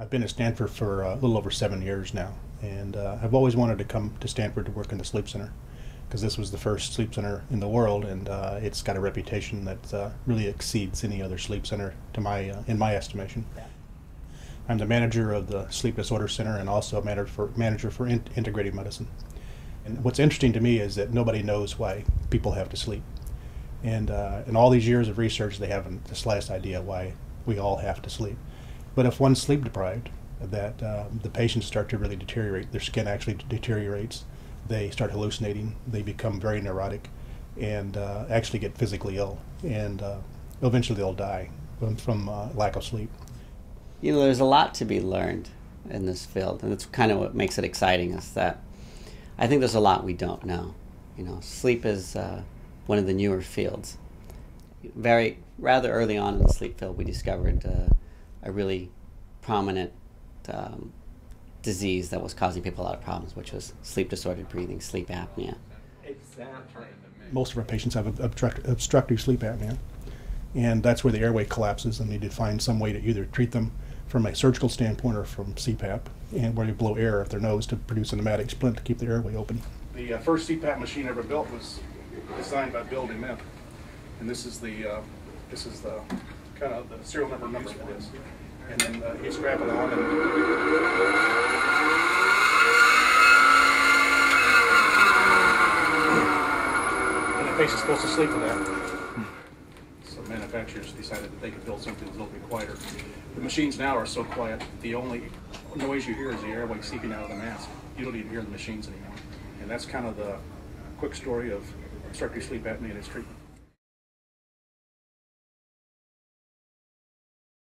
I've been at Stanford for a little over 7 years now, and I've always wanted to come to Stanford to work in the sleep center because this was the first sleep center in the world, and it's got a reputation that really exceeds any other sleep center in my estimation. I'm the manager of the Sleep Disorder Center and also manager for integrative medicine. And what's interesting to me is that nobody knows why people have to sleep. And in all these years of research, they haven't the slightest idea why we all have to sleep. But if one's sleep deprived, that the patients start to really deteriorate. Their skin actually deteriorates. They start hallucinating. They become very neurotic and actually get physically ill. And eventually they'll die from lack of sleep. You know, there's a lot to be learned in this field, and it's kind of what makes it exciting is that I think there's a lot we don't know. You know, sleep is one of the newer fields. Rather early on in the sleep field, we discovered a really prominent disease that was causing people a lot of problems, which was sleep disordered breathing, sleep apnea. Exactly. Most of our patients have obstructive sleep apnea, and that's where the airway collapses, and we need to find some way to either treat them from a surgical standpoint or from CPAP, and where they blow air up their nose to produce a pneumatic splint to keep the airway open. The first CPAP machine ever built was designed by Bill DeMint, and this is the kind of the serial number for this. And then you strap it on, and the patient's supposed to sleep with that. So manufacturers decided that they could build something a little bit quieter. The machines now are so quiet, the only noise you hear is the airway seeping out of the mask. You don't even hear the machines anymore. And that's kind of the quick story of obstructive sleep apnea and its treatment.